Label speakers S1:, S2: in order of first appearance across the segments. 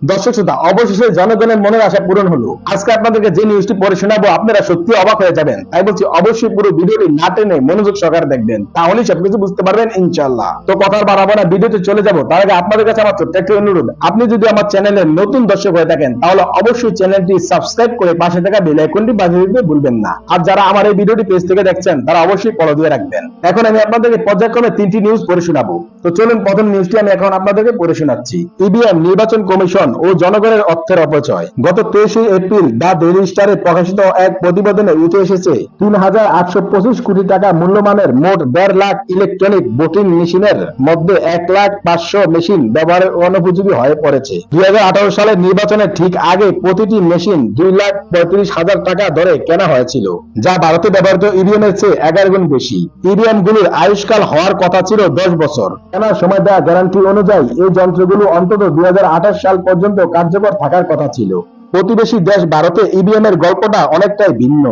S1: দর্শক শ্রোতা, অবশেষে জনগণের মনের আশা পূরণ হলো। আজকে আপনাদেরকে যে নিউজটি পড়ে শোনাবো আপনারা সত্যি অবাক হয়ে যাবেন। তাই বলছি অবশ্যই পুরো ভিডিওটি না টেনে মনোযোগ সহকারে দেখবেন, তাহলেই সবকিছু বুঝতে পারবেন ইনশাআল্লাহ। তো কথা বাড়াবো না, ভিডিওতে চলে যাব। তার আগে আপনাদের কাছে আমার ছোট্ট একটা অনুরোধ, আপনি যদি আমার চ্যানেলের নতুন দর্শক হয়ে থাকেন তাহলে অবশ্যই চ্যানেলটি সাবস্ক্রাইব করে পাশে থাকা বেল আইকনটি বাজিয়ে দিতে ভুলবেন না। আর যারা আমার এই ভিডিওটি পেজ থেকে দেখছেন তারা অবশ্যই ফলো দিয়ে রাখবেন। এখন আমি আপনাদেরকে পর্যায়ক্রমে তিনটি নিউজ পড়ে শোনাবো। তো চলুন প্রথম নিউজটি আমি এখন আপনাদেরকে পড়ে শোনাচ্ছি। ইভিএম, নির্বাচন কমিশন ও জনগণের অর্থের অপচয়। গত 23 এপ্রিল দ্য ডেইলি স্টারে প্রকাশিত এক প্রতিবেদনে উঠে এসেছে ৩,৮২৫ কোটি টাকা মূল্যমানের মোট ১.৫ লাখ ইলেকট্রনিক ভোটিং মেশিনের মধ্যে ১,৫০০,০০০ মেশিন ব্যবহারের অনুপযোগী হয়ে পড়েছে। ২০১৮ সালের নির্বাচনের ঠিক আগে প্রতিটি মেশিন ২,৩৫,০০০ টাকা দরে কেনা হয়েছিল, যা ভারতে ব্যবহৃত ইভিএম এর চেয়ে ১১ গুণ বেশি। ইভিএম গুলির আয়ুষ্কাল হওয়ার কথা ছিল ১০ বছর। কেনার সময় দেওয়া গ্যারান্টি অনুযায়ী এই যন্ত্রগুলো অন্তত ২০২৮ সাল পর্যন্ত কার্যকর থাকার কথা ছিল। প্রতিবেশী দেশ ভারতে ইভিএম এর গল্পটা অনেকটাই ভিন্ন।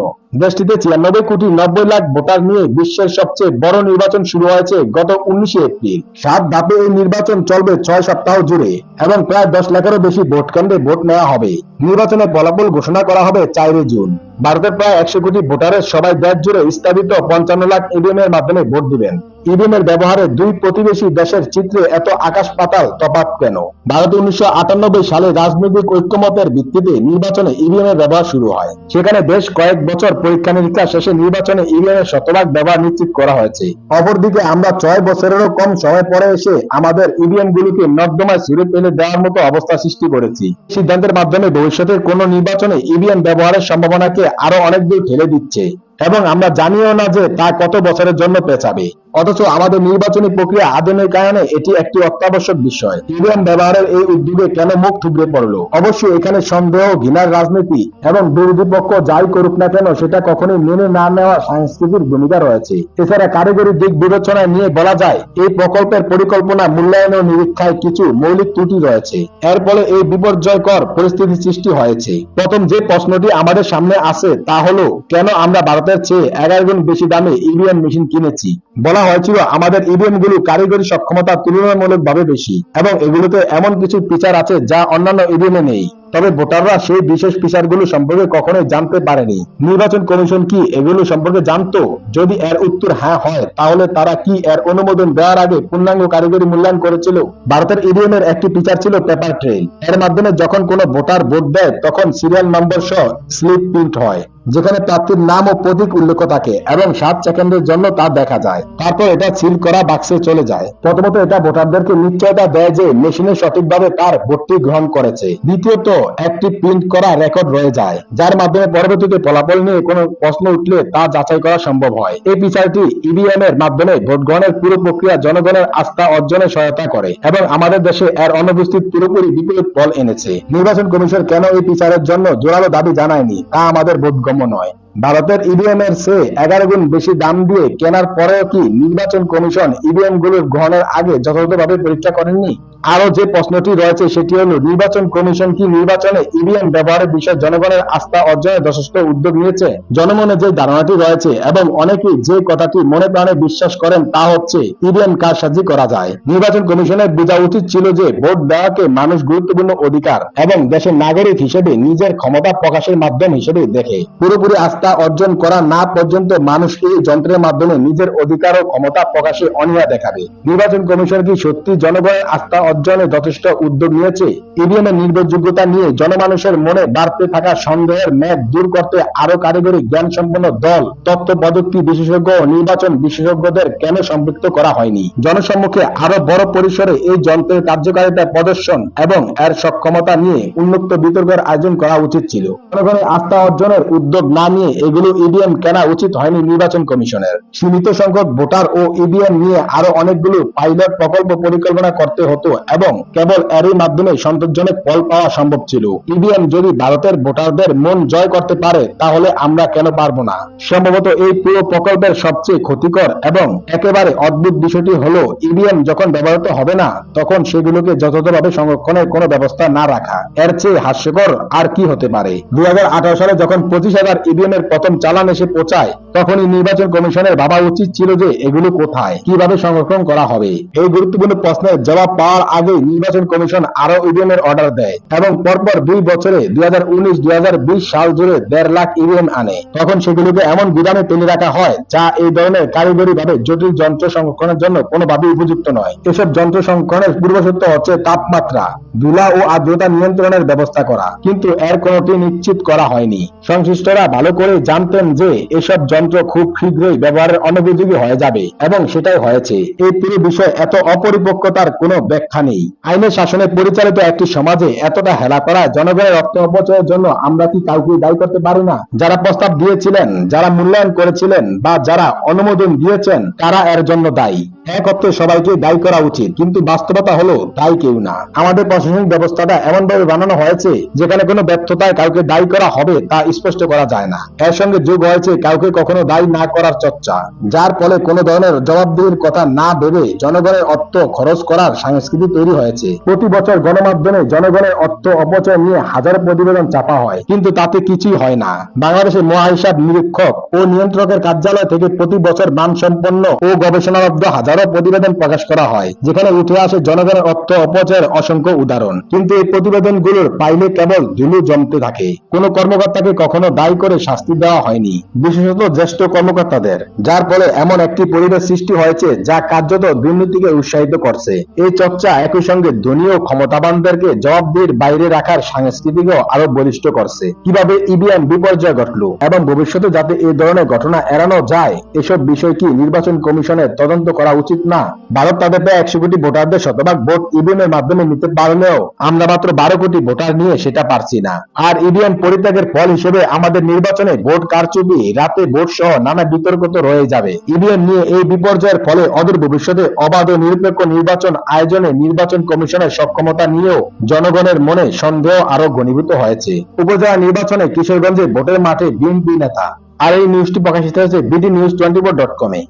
S1: দেশটিতে ৯৬,৯০,০০,০০০ ভোটার নিয়ে বিশ্বের সবচেয়ে বড় নির্বাচন শুরু হয়েছে গত ১৯ এপ্রিল। ৭ ধাপে এই নির্বাচন চলবে ৬ সপ্তাহ জুড়ে এবং প্রায় ১০ লাখেরও বেশি ভোট কেন্দ্রে ভোট নেওয়া হবে। নির্বাচনের ফলাফল ঘোষণা করা হবে ৪ জুন। ভারতের প্রায় ১০০ কোটি ভোটারের সবাই দেশ জুড়ে স্থাপিত ৫৫ লাখ ইভিএম এর মাধ্যমে ভোট দিবেন। ইভিএম এর ব্যবহারে দুই প্রতিবেশী দেশের চিত্রে এত আকাশ পাতাল তফাৎ কেন? ভারতে ১৯৯৮ সালে রাজনৈতিক ঐক্যমতের ভিত্তিতে নির্বাচনে ইভিএম এর ব্যবহার শুরু হয়। সেখানে বেশ কয়েক বছর পরীক্ষা নিরীক্ষা শেষে নির্বাচনে ইভিএম এর শতভাগ ব্যবহার নিশ্চিত করা হয়েছে। অপরদিকে আমরা ৬ বছরেরও কম সময় পরে এসে আমাদের ইভিএম গুলিকে নর্দমায় ছুঁড়ে ফেলে দেওয়ার মতো অবস্থা সৃষ্টি করেছি। সিদ্ধান্তের মাধ্যমে ভবিষ্যতের কোন নির্বাচনে ইভিএম ব্যবহারের সম্ভাবনাকে আরো অনেক দূর ঠেলে দিচ্ছে এবং আমরা জানিও না যে তা কত বছরের জন্য পেছাবে। অথচ আমাদের নির্বাচনী প্রক্রিয়া আধুনিক কারণে এটি একটি অত্যাবশ্যক বিষয়। ইভিএম ব্যবহারের এই উদ্যোগে কেন মুখ থুবড়ে পড়লো? অবশ্যই এখানে সন্দেহ, ঘৃণার রাজনীতি এবং বিরোধী পক্ষ যাই করুক না কেন সেটা কখনোই মেনে না নেওয়া সংস্কৃতির ভূমিকা রয়েছে। এছাড়া কারিগরি দিক বিবেচনায় নিয়ে বলা যায় এই প্রকল্পের পরিকল্পনা, মূল্যায়ন ও নিরীক্ষায় কিছু মৌলিক ত্রুটি রয়েছে। এর ফলে এই বিপর্যয়কর পরিস্থিতি সৃষ্টি হয়েছে। প্রথম যে প্রশ্নটি আমাদের সামনে আসে তা হলো, কেন আমরা ভারতের চেয়ে ১১ গুণ বেশি দামে ইভিএম মেশিন কিনেছি? বলা হয়েছিল আমাদের ইভিএম গুলো কারিগরি সক্ষমতা তুলনামূলকভাবে বেশি এবং এগুলোতে এমন কিছু ফিচার আছে যা অন্যান্য ইভিএম এ নেই। তবে ভোটাররা সেই বিশেষ ফিচারগুলো সম্পর্কে কখনোই জানতে পারেনি। নির্বাচন কমিশন কি এগুলো সম্পর্কে জানতো? যদি এর উত্তর হ্যাঁ হয়, তাহলে তারা কি এর অনুমোদন দেওয়ার আগে পূর্ণাঙ্গ কারিগরি মূল্যায়ন করেছিল? ভারতের ইভিএম এর একটি ফিচার ছিল পেপার ট্রেল। এর মাধ্যমে যখন কোনো ভোটার ভোট দেয় তখন সিরিয়াল নম্বর সহ স্লিপ প্রিন্ট হয়, যেখানে প্রার্থীর নাম ও প্রতীক উল্লেখ থাকে এবং ৭ সেকেন্ডের জন্য তা দেখা যায়। তারপর এটা সিল করা বাক্সে চলে যায়। প্রথমত এটা ভোটারদেরকে নিশ্চয়তা দেয় যে মেশিনে সঠিকভাবে তার ভোটটি গ্রহণ করেছে। দ্বিতীয়ত একটি প্রিন্ট করা রেকর্ড রয়ে যায়, যার মাধ্যমে পরবর্তীতে ফলাফল নিয়ে কোনো প্রশ্ন উঠলে তা যাচাই করা সম্ভব হয়। এই ফিচারটি ইভিএম এর মাধ্যমে ভোট গ্রহণের পুরো প্রক্রিয়া জনগণের আস্থা অর্জনে সহায়তা করে এবং আমাদের দেশে এর অনুপস্থিত পুরোপুরি বিপরীত ফল এনেছে। নির্বাচন কমিশন কেন এই ফিচারের জন্য জোরালো দাবি জানায়নি তা আমাদের বোধগম্য নয়। ভারতের ইভিএম এর চেয়ে ১১ গুণ বেশি দাম দিয়ে কেনার পরেও কি নির্বাচন কমিশন ইভিএম গুলোর গ্রহণের আগে যথাযথভাবে পরীক্ষা করেননি? আরো যে প্রশ্নটি রয়েছে সেটি হলো, নির্বাচন কমিশন কি নির্বাচনে ইভিএম ব্যবহারের বিষয়ে জনগণের আস্থা অর্জনে যথেষ্ট উদ্যোগ নিয়েছে? জনমনে যে ধারণাটি রয়েছে এবং অনেকেই যে কথাটি মনে প্রাণে বিশ্বাস করেন তা হচ্ছে ইভিএম কারসাজি করা যায়। নির্বাচন কমিশনের বোঝা উচিত ছিল যে ভোট দেওয়াকে মানুষ গুরুত্বপূর্ণ অধিকার এবং দেশের নাগরিক হিসেবে নিজের ক্ষমতা প্রকাশের মাধ্যম হিসেবে দেখে। পুরোপুরি আস্থা অর্জন করা না পর্যন্ত মানুষ এই যন্ত্রের মাধ্যমে নিজের অধিকার ও ক্ষমতা প্রকাশে অনীহা দেখাবে। নির্বাচন কমিশন কি সত্যি জনগণের আস্থা অর্জনে যথেষ্ট উদ্যোগ নিয়েছে? ইভিএম এর নির্ভরযোগ্যতা নিয়ে জনমানুষের মনে বাড়তে থাকা সন্দেহের মেঘ দূর করতে আরো কারিগরি জ্ঞান সম্পন্ন দল, তথ্য প্রযুক্তি বিশেষজ্ঞ ও নির্বাচন বিশেষজ্ঞদের কেন সম্পৃক্ত করা হয়নি? জনসম্মুখে আরো বড় পরিসরে এই যন্ত্রের কার্যকারিতা প্রদর্শন এবং এর সক্ষমতা নিয়ে উন্মুক্ত বিতর্কের আয়োজন করা উচিত ছিল। জনগণের আস্থা অর্জনের উদ্যোগ না নিয়ে এগুলো ইভিএম কেনা উচিত হয়নি নির্বাচন কমিশনের। সীমিত সংখ্যক ভোটার ও ইভিএম নিয়ে আরো অনেকগুলো পাইলট প্রকল্প পরিকল্পনা করতে হতো এবং কেবল এরই মাধ্যমে সন্তোষজনক ফল পাওয়া সম্ভব ছিল। ইভিএম যদি ভারতের ভোটারদের মন জয় করতে পারে তাহলে আমরা কেন পারবো না? সম্ভবত এই পুরো প্রকল্পের সবচেয়ে ক্ষতিকর এবং একেবারে অদ্ভুত বিষয়টি হলো, ইভিএম যখন ব্যবহৃত হবে না তখন সেগুলোকে যথাযথভাবে সংরক্ষণের কোনো ব্যবস্থা না রাখা। এর চেয়ে হাস্যকর আর কি হতে পারে? ২০১৮ সালে যখন ২৫,০০০ ইভিএম এর প্রথম চালান এসে পৌঁছায় তখনই নির্বাচন কমিশনের ভাবা উচিত ছিল যে এগুলো কোথায়, কিভাবে সংরক্ষণ করা হবে। এই গুরুত্বপূর্ণ প্রশ্নের জবাব পাওয়ার আগেই নির্বাচন কমিশন আরো ইভিএম এর অর্ডার দেয় এবং পরপর 2 বছরে 2019-2020 সাল জুড়ে 1.5 লাখ ইভিএম আনে। তখন সেগুলোকে এমন গুদামে ফেলে রাখা হয় যা এই ধরনের কারিগরি ভাবে জটিল যন্ত্র সংরক্ষণের জন্য কোনোভাবেই উপযুক্ত নয়। এসব যন্ত্র সংরক্ষণের পূর্বশর্ত হচ্ছে তাপমাত্রা, ধুলা ও আর্দ্রতা নিয়ন্ত্রণের ব্যবস্থা করা, কিন্তু এর কোনোটি নিশ্চিত করা হয়নি। সংশ্লিষ্টরা ভালো করে জানতেন যে এসব যন্ত্র খুব শীঘ্রই ব্যবহারের অনুপযোগী হয়ে যাবে এবং সেটাই হয়েছে। এই পুরো বিষয় এত অপরিপক্কতার কোনো ব্যাখ্যা নেই। আইনের শাসনে পরিচালিত একটি সমাজে এতটা হেলা করা জনগণের রক্ত অপচয়ের জন্য আমরা কি কাউকে দায়ী করতে পারি না? যারা প্রস্তাব দিয়েছিলেন, যারা মূল্যায়ন করেছিলেন বা যারা অনুমোদন দিয়েছেন তারা এর জন্য দায়ী। এক অর্থে সবাইকে দায়ী করা উচিত, কিন্তু বাস্তবতা হলো দায়ী কেউ না। আমাদের প্রশাসনিক ব্যবস্থাটা এমন ভাবে বানানো হয়েছে যেখানে কোনো ব্যর্থতায় কাউকে দায়ী করা হবে তা স্পষ্ট করা যায় না। এর সঙ্গে যোগ হয়েছে কাউকে কখনো দায়ী না করার চর্চা, যার ফলে কোনো ধরনের জবাবদিহির কথা না ভেবে জনগণের অর্থ খরচ করার সংস্কৃতি তৈরি হয়েছে। প্রতি বছর গণমাধ্যমে জনগণের অর্থ অপচয় নিয়ে হাজার প্রতিবেদন চাপা হয়, কিন্তু তাতে কিছুই হয় না। বাংলাদেশের মহাহিসাব নিরীক্ষক ও নিয়ন্ত্রকের কার্যালয় থেকে প্রতি বছর মানসম্পন্ন ও গবেষণালব্ধ হাজারো প্রতিবেদন প্রকাশ করা হয়, যেখানে উঠে আসে জনগণের অর্থ অপচয়ের অসংখ্য উদাহরণ। কিন্তু এই প্রতিবেদনগুলোর পাইলে কেবল ধুলো জমতে থাকে। কোনো কর্মকর্তাকে কখনো দায়ী করে শাস্তি দেওয়া হয়নি, বিশেষত জ্যেষ্ঠ কর্মকর্তাদের, যার ফলে এমন একটি পরিবেশ সৃষ্টি হয়েছে যা কার্যত দুর্নীতিকে উৎসাহিত করছে। এই চর্চা একই সঙ্গে ধনী ও ক্ষমতাবানদেরকে জবাবদিহির বাইরে রাখার সংস্কৃতিকেও আরো বলিষ্ঠ করছে। কিভাবে ইভিএম বিপর্যয় ঘটলো এবং ভবিষ্যতে যাতে এই ধরনের ঘটনা এড়ানো যায়, এসব বিষয় কি নির্বাচন কমিশনের তদন্ত করা উচিত না? ভারত তাদের প্রায় 100 কোটি ভোটারদের শতভাগ ভোট ইভিএম এর মাধ্যমে নিতে পারলেও আমরা মাত্র 12 কোটি ভোটার নিয়ে সেটা পারছি না। আর ইভিএম পরিত্যাগের ফল হিসেবে আমাদের নির্বাচনে ভোট কারচুপি, রাতে ভোট সহ নানা বিতর্ক তো রয়ে যাবে। ইভিএম নিয়ে এই বিপর্যয়ের ফলে অদূর ভবিষ্যতে অবাধ ও নিরপেক্ষ নির্বাচন আয়োজনে নির্বাচন কমিশনের সক্ষমতা নিয়েও জনগণের মনে সন্দেহ আরো ঘনীভূত হয়েছে। উপজেলা নির্বাচনে কিশোরগঞ্জে ভোটের মাঠে বিএনপি নেতা। আর এই নিউজটি প্রকাশিত হয়েছে bdnews24.com এ।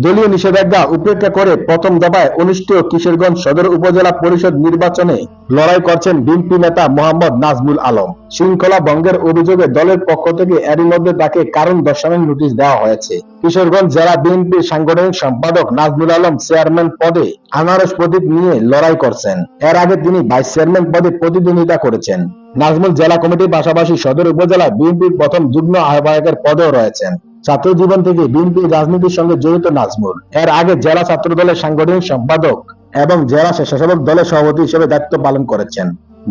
S1: দলীয় নিষেধাজ্ঞা উপেক্ষা করে প্রথম দফায় অনুষ্ঠেয় কিশোরগঞ্জ সদর উপজেলা পরিষদ নির্বাচনে লড়াই করছেন বিএনপি নেতা মোহাম্মদ নাজমুল আলম। শৃঙ্খলা ভঙ্গের অভিযোগে দলের পক্ষ থেকে এরই মধ্যে তাকে কারণ দর্শানোর নোটিশ দেওয়া হয়েছে। কিশোরগঞ্জ জেলা বিএনপির সাংগঠনিক সম্পাদক নাজমুল আলম চেয়ারম্যান পদে আনারস প্রতীক নিয়ে লড়াই করছেন। এর আগে তিনি ভাইস চেয়ারম্যান পদে প্রতিদ্বন্দ্বিতা করেছেন। নাজমুল জেলা কমিটির পাশাপাশি সদর উপজেলা বিএনপির প্রথম যুগ্ম আহ্বায়কের পদেও রয়েছেন। ছাত্র জীবন থেকে বিএনপি রাজনীতির সঙ্গে জড়িত নাজমুল এর আগে জেলা ছাত্র দলের সাংগঠনিক সম্পাদক এবং জেলা স্বেচ্ছাসেবক দলের সভাপতি হিসেবে দায়িত্ব পালন করেছেন।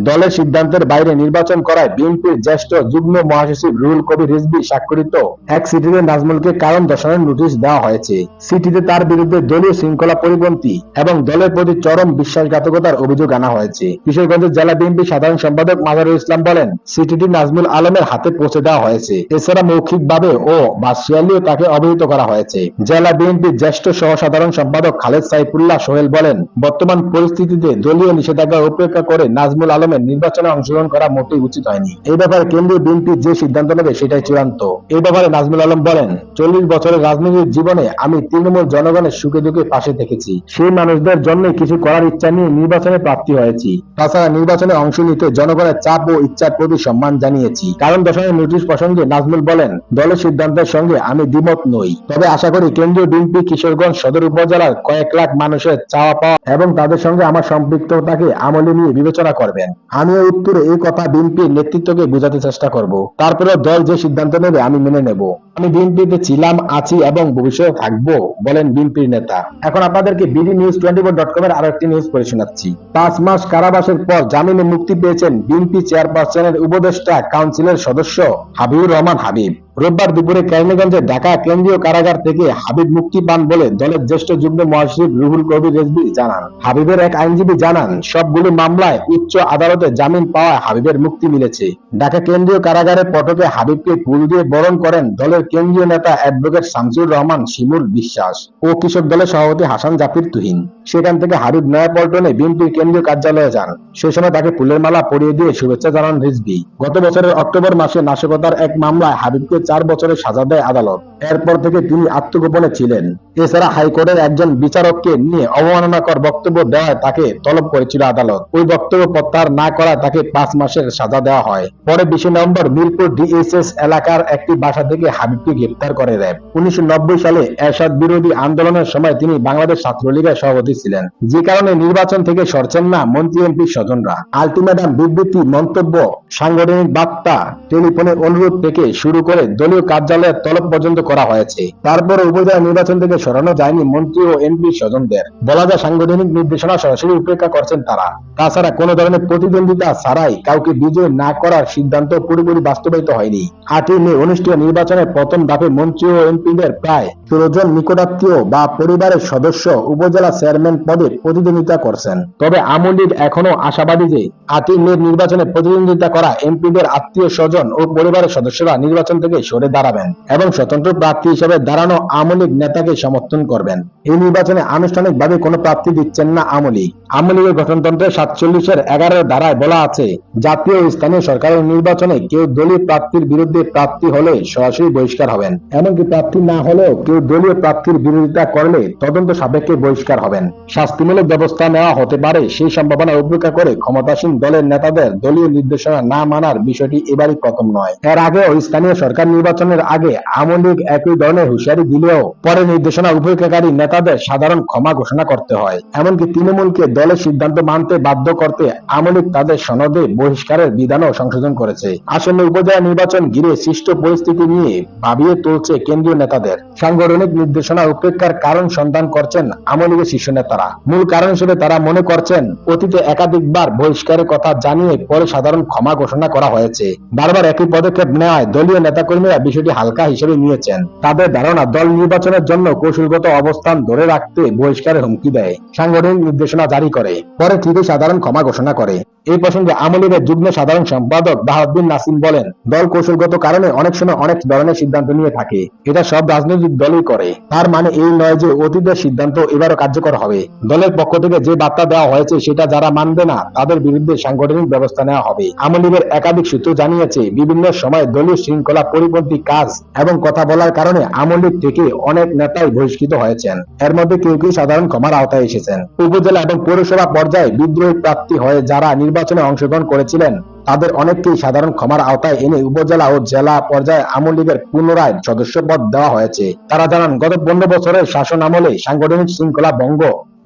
S1: দলের সিদ্ধান্তের বাইরে নির্বাচন করায় বিএনপির জ্যেষ্ঠ যুগ্ম মহাসচিব রুহুল কবির রিজভী স্বাক্ষরিত এক চিঠিতে নাজমুলকে কারণ দর্শানোর নোটিশ দেওয়া হয়েছে। চিঠিতে তার বিরুদ্ধে দলীয় শৃঙ্খলা পরিপন্থী এবং দলের প্রতি চরম বিশ্বাসঘাতকতার অভিযোগ আনা হয়েছে। কিশোরগঞ্জের জেলা বিএনপি সাধারণ সম্পাদক মাজারুল ইসলাম বলেন, চিঠিটি নাজমুল আলমের হাতে পৌঁছে দেওয়া হয়েছে। এছাড়া মৌখিকভাবে ও ভার্চুয়ালিও তাকে অবহিত করা হয়েছে। জেলা বিএনপির জ্যেষ্ঠ সহ সাধারণ সম্পাদক খালেদ সাইফুল্লাহ সোহেল বলেন, বর্তমান পরিস্থিতিতে দলীয় নিষেধাজ্ঞা উপেক্ষা করে নাজমুল আলমের নির্বাচনে অংশগ্রহণ করা মোটেই উচিত হয়নি। এই ব্যাপারে কেন্দ্রীয় বিএনপি যে সিদ্ধান্ত নেবে সেটাই চূড়ান্ত। এই ব্যাপারে নাজমুল আলম বলেন, 40 বছরের রাজনৈতিক জীবনে আমি তৃণমূল জনগণের সুখে দুঃখে পাশে থেকেছি। সেই মানুষদের জন্য কিছু করার ইচ্ছা নিয়ে নির্বাচনে প্রার্থী হয়েছি। তাছাড়া নির্বাচনে অংশ নিতে জনগণের চাপ ও ইচ্ছার প্রতি সম্মান জানিয়েছি। কারণ দর্শনের নোটিশ প্রসঙ্গে নাজমুল বলেন, দলের সিদ্ধান্তের সঙ্গে আমি দ্বিমত নই, তবে আশা করি কেন্দ্রীয় বিএনপি কিশোরগঞ্জ সদর উপজেলার কয়েক লাখ মানুষের চাওয়া পাওয়া এবং তাদের সঙ্গে আমার সম্পৃক্ততাকে আমলে নিয়ে বিবেচনা করবেন। আমি এই উত্তরে এই কথা বিএনপির নেতৃত্বকে বোঝাতে চেষ্টা করব। তারপরে দল যে সিদ্ধান্ত নেবে আমি মেনে নেব। আমি বিএনপিতে ছিলাম, আছি এবং ভবিষ্যতে থাকবো, বলেন বিএনপির নেতা। এখন আপনাদেরকে bdnews24.com এর আরো একটি নিউজ পড়ে শোনাচ্ছি। 5 মাস কারাবাসের পর জামিনে মুক্তি পেয়েছেন বিএনপি চেয়ারপারসনের উপদেষ্টা কাউন্সিলের সদস্য হাবিবুর রহমান হাবিব। রোববার দুপুরে কেরানীগঞ্জের ঢাকা কেন্দ্রীয় কারাগার থেকে হাবিব মুক্তি পান বলে দলের জ্যেষ্ঠ যুগ্ম মহাসচিব রুহুল কবির রিজভী জানান। হাবিবের এক আইনজীবী জানান, সবগুলো মামলায় উচ্চ আদালতে জামিন পাওয়ায় হাবিবের মুক্তি মিলেছে। ঢাকা কেন্দ্রীয় কারাগারের পটকে হাবিবকে ফুল দিয়ে বরণ করেন দলের কেন্দ্রীয় নেতা অ্যাডভোকেট শামসুর রহমান শিমুল বিশ্বাস ও কৃষক দলের সভাপতি হাসান জাফির তুহিন। সেখান থেকে হাবিব নয়াপল্টনে বিএনপির কেন্দ্রীয় কার্যালয়ে যান। সেই সময় তাকে ফুলের মালা পরিয়ে দিয়ে শুভেচ্ছা জানান রিজভী। গত বছরের অক্টোবর মাসে নাশকতার এক মামলায় হাবিবকে 4 বছরের সাজা দেয় আদালত। এরপর থেকে তিনি আত্মগোপনে ছিলেন। এছাড়া হাইকোর্টের একজন বিচারককে নিয়ে অবমাননাকর বক্তব্য দেওয়ায় তাকে তলব করেছিল আদালত। ওই বক্তব্য প্রত্যাহার না করায় তাকে 5 মাসের সাজা দেওয়া হয়। পরে 20 নভেম্বর মিরপুর ডিএসএস এলাকার একটি বাসা থেকে হাবিবকে গ্রেপ্তার করে র্যাব। 1990 সালে এরশাদ বিরোধী আন্দোলনের সময় তিনি বাংলাদেশ ছাত্রলীগের সভাপতি ছিলেন, যে কারণে নির্বাচন থেকে সরছেন না মন্ত্রী এমপি স্বজনরা। আলটিমেটাম, বিবৃতি, মন্তব্য, সাংগঠনিক বার্তা, টেলিফোনে অনুরোধ থেকে শুরু করে দলীয় কার্যালয়ের তলব পর্যন্ত করা হয়েছে। তারপরে উপজেলা নির্বাচন থেকে সরানো যায়নি মন্ত্রী ও এমপি স্বজনদের। বলা যায় সাংগঠনিক নির্দেশনা সরাসরি উপেক্ষা করছেন তারা। তাছাড়া কোনো ধরনের প্রতিদ্বন্দ্বিতা ছাড়াই কাউকে বিজয় না করার সিদ্ধান্ত পুরোপুরি বাস্তবায়িত হয়নি। 8 মে অনুষ্ঠিত নির্বাচনের প্রথম ধাপে মন্ত্রী ও এমপিদের প্রায় 16 জন নিকটাত্মীয় বা পরিবারের সদস্য উপজেলা চেয়ারম্যান পদে প্রতিদ্বন্দ্বিতা করছেন। তবে আওয়ামী লীগ এখনো আশাবাদী যে 8 মে নির্বাচনে প্রতিদ্বন্দ্বিতা করা এমপিদের আত্মীয় স্বজন ও পরিবারের সদস্যরা নির্বাচন থেকে সরে দাঁড়াবেন এবং স্বতন্ত্র প্রার্থী হিসেবে দাঁড়ানো আওয়ামী লীগ নেতাকে সমর্থন করবেন। এই নির্বাচনে আনুষ্ঠানিকভাবে কোনো প্রার্থী দিচ্ছেন না আওয়ামী লীগ। আওয়ামী লীগের গঠনতন্ত্রের 47-11 ধারায় বলা আছে, জাতীয় ও স্থানীয় সরকারের নির্বাচনে কেউ দলীয় প্রার্থীর বিরুদ্ধে প্রার্থী হলে সরাসরি বহিষ্কার হবেন। এমনকি প্রার্থী না হলেও কেউ দলীয় প্রার্থীর বিরোধিতা করলে তদন্ত সাপেক্ষে বহিষ্কার হবেন। শাস্তিমূলক ব্যবস্থা নেওয়া হতে পারে সেই সম্ভাবনা উপেক্ষা করে ক্ষমতাসীন দলের নেতাদের দলীয় নির্দেশনা না মানার বিষয়টি এবারই প্রথম নয়। এর আগেও স্থানীয় সরকার নির্বাচনের আগে আওয়ামী লীগ একই ধরনের হুঁশিয়ারি দিলেও পরে নির্দেশনা উপেক্ষাকারী নেতাদের সাধারণ ক্ষমা ঘোষণা করতে হয়। এমনকি তৃণমূলকে দলের সিদ্ধান্ত মানতে বাধ্য করতে আওয়ামী লীগ তাদের সনদে বহিষ্কারের বিধানও সংশোধন করেছে। আসন্ন উপজেলা নির্বাচন ঘিরে সৃষ্ট পরিস্থিতি নিয়ে ভাবিয়ে তুলছে কেন্দ্রীয় নেতাদের। সাংগঠনিক নির্দেশনা উপেক্ষার কারণ সন্ধান করছেন আওয়ামী লীগের শীর্ষ নেতারা। মূল কারণ হিসেবে তারা মনে করছেন, অতীতে একাধিকবার বহিষ্কারের কথা জানিয়ে পরে সাধারণ ক্ষমা ঘোষণা করা হয়েছে। বারবার একই পদক্ষেপ নেওয়ায় দলীয় নেতাকর্মীরা বিষয়টি হালকা হিসেবে নিয়েছেন। তাদের ধারণা, দল নির্বাচনের জন্য কৌশলগত অবস্থান ধরে রাখতে বহিষ্কারের হুমকি দেয়, সাংগঠনিক নির্দেশনা জারি করে, পরে ঠিকই সাধারণ ক্ষমা ঘোষণা করে। এই প্রসঙ্গে আওয়ামী লীগের যুগ্ম সাধারণ সম্পাদক বাহাউদ্দিন নাসিম বলেন, দল কৌশলগত কারণে অনেক সময় অনেক ধরনের সিদ্ধান্ত নিয়ে থাকে। এটা সব রাজনৈতিক দলই করে। তার মানে এই নয় যে অতীতের সিদ্ধান্ত এবারও কার্যকর হবে। দলের পক্ষ থেকে যে বার্তা দেওয়া হয়েছে সেটা যারা মানবে না তাদের বিরুদ্ধে সাংগঠনিক ব্যবস্থা নেওয়া হবে। আওয়ামী লীগের একাধিক সূত্র জানিয়েছে, বিভিন্ন সময় দলীয় শৃঙ্খলা পরিপন্থী কাজ এবং কথা বলার কারণে আওয়ামী লীগ থেকে অনেক নেতাই বহিষ্কৃত হয়েছেন। এর মধ্যে কেউ কেউ সাধারণ ক্ষমার আওতায় এসেছেন। উপজেলা এবং পৌরসভা পর্যায়ে বিদ্রোহী প্রার্থী হয়ে যারা নির্বাচনে অংশগ্রহণ করেছিলেন তাদের অনেককেই সাধারণ ক্ষমার আওতায় এনে উপজেলা ও জেলা পর্যায়ে আওয়ামী লীগের পুনরায় সদস্য পদ দেওয়া হয়েছে। তারা জানান, গত 15 বছরের শাসন আমলে সাংগঠনিক শৃঙ্খলা ভঙ্গ,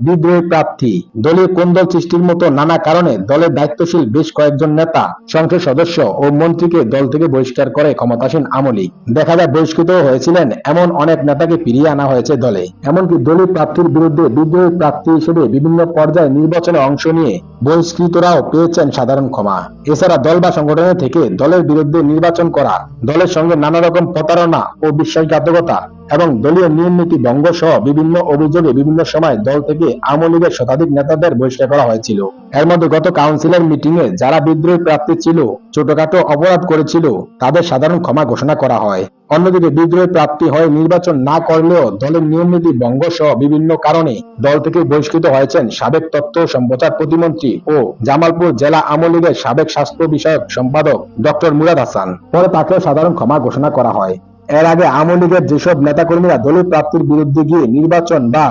S1: বিদ্রোহী প্রার্থী, দলীয় কোন্দল সৃষ্টির মতো নানা কারণে দলের দায়িত্বশীল বেশ কয়েকজন নেতা, সংসদ সদস্য ও মন্ত্রীকে দল থেকে বহিষ্কার করে ক্ষমতাসীন আওয়ামী লীগ। দেখা যায় বহিষ্কৃত হয়েছিলেন এমন অনেক নেতাকে ফিরিয়ে আনা হয়েছে দলে। এমনকি দলীয় প্রার্থীর বিরুদ্ধে বিদ্রোহী প্রার্থী হিসেবে বিভিন্ন পর্যায়ে নির্বাচনে অংশ নিয়ে বহিষ্কৃতরাও পেয়েছেন সাধারণ ক্ষমা। এছাড়া দল বা সংগঠনের থেকে দলের বিরুদ্ধে নির্বাচন করা, দলের সঙ্গে নানা রকম প্রতারণা ও বিশ্বাসঘাতকতা এবং দলীয় নিয়ম নীতি ভঙ্গ সহ বিভিন্ন অভিযোগে বিভিন্ন সময় দল থেকে আওয়ামী লীগের শতাধিক নেতাদের বহিষ্কার করা হয়েছিল। এর মধ্যে গত কাউন্সিলর মিটিং এ যারা বিদ্রোহী প্রার্থী ছিল, ছোটখাটো অপরাধ করেছিল, তাদের সাধারণ ক্ষমা ঘোষণা করা হয়। অন্যদিকে বিদ্রোহী প্রার্থী হয়ে নির্বাচন না করলেও দলের নিয়ম নীতি ভঙ্গ সহ বিভিন্ন কারণে দল থেকে বহিষ্কৃত হয়েছেন সাবেক তথ্য সম্প্রচার প্রতিমন্ত্রী ও জামালপুর জেলা আওয়ামী লীগের সাবেক স্বাস্থ্য বিষয়ক সম্পাদক ডক্টর মুরাদ হাসান। পরে তাকেও সাধারণ ক্ষমা ঘোষণা করা হয়। এর আগে আওয়ামী লীগের যেসব নেতাকর্মীরা দলীয় প্রার্থীর বিরুদ্ধে গিয়ে নির্বাচন বা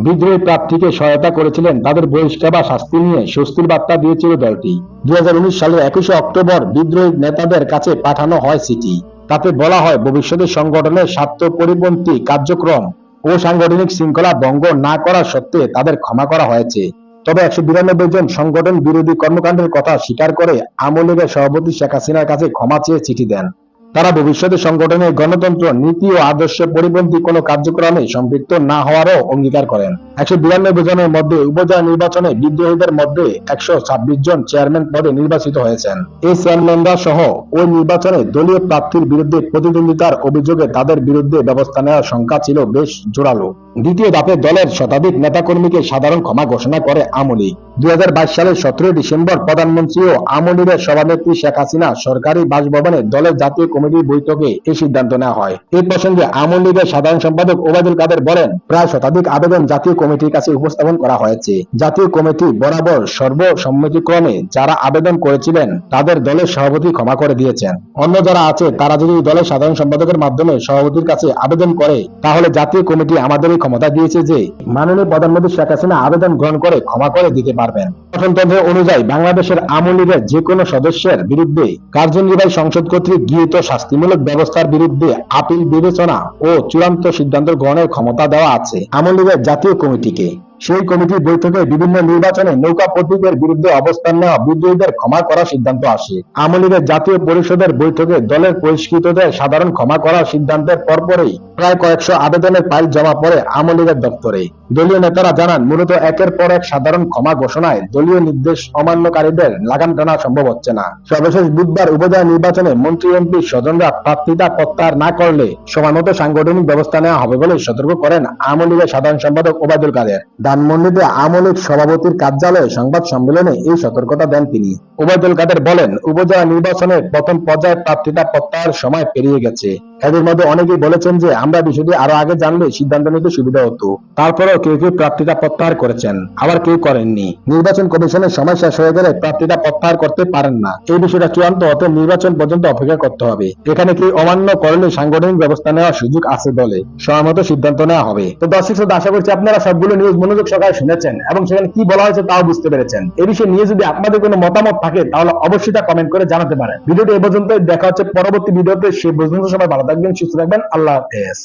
S1: বিদ্রোহী প্রার্থীকে সহায়তা করেছিলেন তাদের বহিষ্কার বা শাস্তি নিয়ে স্বস্তির বার্তা দিয়েছিল দলটি। 2019 সালের 21 অক্টোবর বিদ্রোহী নেতাদের কাছে পাঠানো হয় চিঠি। তাতে বলা হয়, ভবিষ্যতে সংগঠনের স্বার্থ পরিপন্থী কার্যক্রম ও সাংগঠনিক শৃঙ্খলা ভঙ্গ না করা সত্ত্বে তাদের ক্ষমা করা হয়েছে। তবে 192 জন সংগঠন বিরোধী কর্মকাণ্ডের কথা স্বীকার করে আওয়ামী লীগের সভাপতি শেখ হাসিনার কাছে ক্ষমা চেয়ে চিঠি দেন। তারা ভবিষ্যতে সংগঠনের গণতন্ত্র, নীতি ও আদর্শ পরিপন্থী কোনো কার্যক্রমে সম্পৃক্ত না হওয়ারও অঙ্গীকার করেন। 192 জনের মধ্যে উপজেলা নির্বাচনে বিদ্রোহীদের মধ্যে 126 জন চেয়ারম্যান পদে নির্বাচিত হয়েছেন। এই চেয়ারম্যানরা সহ ওই নির্বাচনে দলীয় প্রার্থীর বিরুদ্ধে প্রতিদ্বন্দ্বিতার অভিযোগে তাদের বিরুদ্ধে ব্যবস্থা নেওয়ার সংখ্যা ছিল বেশ জোরালো। দ্বিতীয় ধাপে দলের শতাধিক নেতাকর্মীকে সাধারণ ক্ষমা ঘোষণা করে আওয়ামী লীগ। 2022 সালের 17 ডিসেম্বর প্রধানমন্ত্রী ও আওয়ামী লীগের সভানেত্রী শেখ হাসিনা সরকারি বাসভবনে দলের জাতীয় কমিটির বৈঠকে এই সিদ্ধান্ত নেওয়া হয়। এই প্রসঙ্গে আওয়ামী লীগের সাধারণ সম্পাদক ওবায়দুল কাদের বলেন, প্রায় শতাধিক আবেদন জাতীয় কমিটির কাছে উপস্থাপন করা হয়েছে। জাতীয় কমিটি বরাবর সর্বসম্মতিক্রমে যারা আবেদন করেছিলেন তাদের দলের সভাপতি ক্ষমা করে দিয়েছেন। অন্য যারা আছে তারা যদি দলের সাধারণ সম্পাদকের মাধ্যমে সভাপতির কাছে আবেদন করে তাহলে জাতীয় কমিটি আমাদের এই ক্ষমতা দিয়েছে যে মাননীয় প্রধানমন্ত্রী শেখ হাসিনা আবেদন গ্রহণ করে ক্ষমা করে দিতে পারবেন। গঠনতন্ত্র অনুযায়ী বাংলাদেশের আওয়ামী লীগের যে কোনো সদস্যের বিরুদ্ধে কার্যনির্বাহী সংসদ কর্তৃক গৃহীত শাস্তিমূলক ব্যবস্থার বিরুদ্ধে আপিল বিবেচনা ও চূড়ান্ত সিদ্ধান্ত গ্রহণের ক্ষমতা দেওয়া আছে আওয়ামী লীগের জাতীয় কমিটিকে। সেই কমিটির বৈঠকে বিভিন্ন নির্বাচনে নৌকা প্রতীকের বিরুদ্ধে অবস্থান নেওয়া বিদ্রোহীদের ক্ষমা করার সিদ্ধান্ত আসে। আওয়ামী লীগের জাতীয় পরিষদের বৈঠকে দলের বহিষ্কৃতদের সাধারণ ক্ষমা করার সিদ্ধান্তের পরপরই প্রায় কয়েকশো আবেদনের ফাইল জমা পড়ে আওয়ামী লীগের দপ্তরে। দলীয় নেতারা জানান, মূলত একের পর এক সাধারণ ক্ষমা ঘোষণায় দলীয় নির্দেশ অমান্যকারীদের লাগাম টানা সম্ভব হচ্ছে না। সর্বশেষ বুধবার উপজেলা নির্বাচনে মন্ত্রী এমপি স্বজনরা প্রার্থিতা প্রত্যাহার না করলে সময়মতো সাংগঠনিক ব্যবস্থা নেওয়া হবে বলে সতর্ক করেন আওয়ামী লীগের সাধারণ সম্পাদক ওবায়দুল কাদের। ধানমন্ডিতে আওয়ামী লীগ সভাপতির কার্যালয়ে সংবাদ সম্মেলনে এই সতর্কতা দেন তিনি। ওবায়দুল কাদের বলেন, উপজেলা নির্বাচনের প্রথম পর্যায়ে প্রার্থিতা প্রত্যাহার সময় পেরিয়ে গেছে। এদের মধ্যে অনেকেই বলেছেন যে আমরা বিষয়টি আরো আগে জানলে সিদ্ধান্ত নিতে সুবিধা হতো। তারপরেও কেউ কেউ প্রার্থিতা প্রত্যাহার করেছেন, আবার কেউ করেননি। নির্বাচন কমিশনের সময় শেষ হয়ে গেলে প্রার্থিতা প্রত্যাহার করতে পারেন না। এই বিষয়টা চূড়ান্ত হতে নির্বাচন পর্যন্ত অপেক্ষা করতে হবে। এখানে কেউ অমান্য করলে সাংগঠনিক ব্যবস্থা নেওয়ার সুযোগ আছে দলে, সময়মতো সিদ্ধান্ত নেওয়া হবে। তো দর্শক শ্রোতা, আশা করছি আপনারা সবগুলো নিউজ মনোযোগ সহকারে শুনেছেন এবং সেখানে কি বলা হয়েছে তাও বুঝতে পেরেছেন। এই বিষয়ে নিয়ে যদি আপনাদের কোনো মতামত থাকে তাহলে অবশ্যই তা কমেন্ট করে জানাতে পারেন। ভিডিওটি এ পর্যন্ত, দেখা হচ্ছে পরবর্তী ভিডিওতে। সে পর্যন্ত সবাই ভালো থাকবেন, সুস্থ থাকবেন। আল্লাহ হাফেজ।